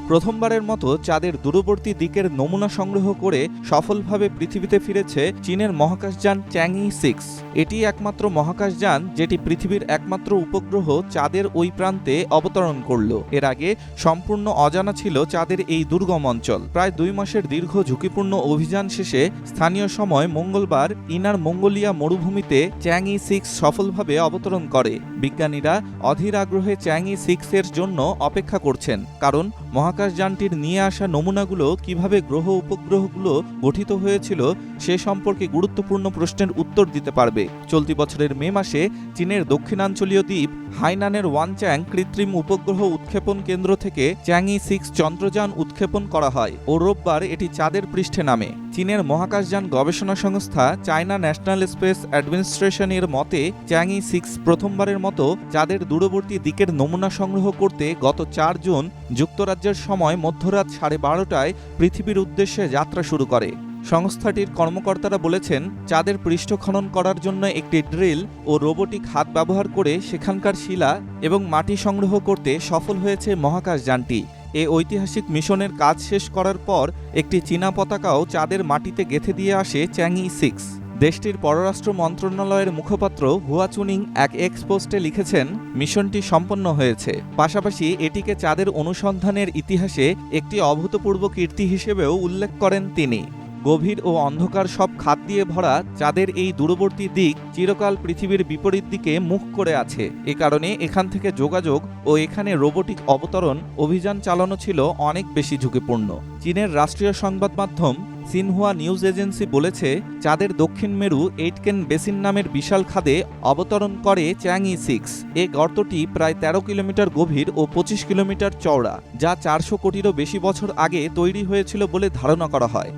প্রথমবারের মতো চাঁদের দূরবর্তী দিকের নমুনা সংগ্রহ করে সফলভাবে পৃথিবীতে ফিরেছে চীনের মহাকাশযান চ্যাংই 6। এটি একমাত্র মহাকাশযান যেটি পৃথিবীর একমাত্র উপগ্রহ চাঁদের ওই প্রান্তে অবতরণ করল। এর আগে সম্পূর্ণ অজানা ছিল চাঁদের এই দুর্গম অঞ্চল। প্রায় 2 মাসের দীর্ঘ ঝুঁকিপূর্ণ অভিযান শেষে স্থানীয় সময় মঙ্গলবার ইনার মঙ্গোলিয়া মরুভূমিতে চ্যাংই 6 সফলভাবে অবতরণ করে। বিজ্ঞানীরা অধীর আগ্রহে চ্যাংই 6 এর জন্য অপেক্ষা করছেন, কারণ মহাকাশযানটির নিয়ে আসা নমুনাগুলো কিভাবে গ্রহ উপগ্রহগুলো গঠিত হয়েছিল সে সম্পর্কে গুরুত্বপূর্ণ প্রশ্নের উত্তর দিতে পারবে। চলতি বছরের মে মাসে চীনের দক্ষিণাঞ্চলীয় দ্বীপ হাইনানের ওয়ানচ্যাং কৃত্রিম উপগ্রহ উৎক্ষেপণ কেন্দ্র থেকে চ্যাংই 6 চন্দ্রযান উৎক্ষেপণ করা হয় ও রোববার এটি চাঁদের পৃষ্ঠে নামে। চীনের মহাকাশযান গবেষণা সংস্থা চায়না ন্যাশনাল স্পেস অ্যাডমিনিস্ট্রেশন এর মতে চ্যাংই 6 প্রথমবারের মতো চাঁদের দূরবর্তী দিকের নমুনা সংগ্রহ করতে গত 4 জুন যুক্তরাজ্যের সময় মধ্যরাত 12:30টায় পৃথিবীর উদ্দেশ্যে যাত্রা শুরু করে। সংস্থাটির কর্মকর্তারা বলেছেন, চাঁদের পৃষ্ঠ খনন করার জন্য একটি ড্রিল ও রোবোটিক হাত ব্যবহার করে সেখানকার শিলা এবং মাটি সংগ্রহ করতে সফল হয়েছে মহাকাশযানটি। এ ঐতিহাসিক মিশনের কাজ শেষ করার পর একটি চীনা পতাকাও চাঁদের মাটিতে গেঁথে দিয়ে আসে চ্যাংই 6। দেশটির পররাষ্ট্র মন্ত্রণালয়ের মুখপাত্র হুয়া চুনিং এক এক্স পোস্টে লিখেছেন, মিশনটি সম্পন্ন হয়েছে। পাশাপাশি এটিকে চাঁদের অনুসন্ধানের ইতিহাসে একটি অভূতপূর্ব কীর্তি হিসেবেও উল্লেখ করেন তিনি। গভীর ও অন্ধকার সব খাদ দিয়ে ভরা চাঁদের এই দূরবর্তী দিক চিরকাল পৃথিবীর বিপরীত দিকে মুখ করে আছে। এ কারণে এখান থেকে যোগাযোগ ও এখানে রোবোটিক অবতরণ অভিযান চালানো ছিল অনেক বেশি ঝুঁকিপূর্ণ। চীনের রাষ্ট্রীয় সংবাদ মাধ্যম সিনহুয়া নিউজ এজেন্সি বলেছে, চাঁদের দক্ষিণ মেরু এইটকেন বেসিন নামের বিশাল খাদে অবতরণ করে চ্যাংই 6। এই গর্তটি প্রায় 13 কিলোমিটার গভীর ও 25 কিলোমিটার চওড়া, যা 400 কোটিরও বেশি বছর আগে তৈরি হয়েছিল বলে ধারণা করা হয়।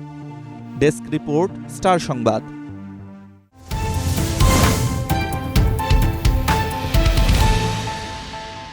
ডেস্ক রিপোর্ট, স্টার সংবাদ।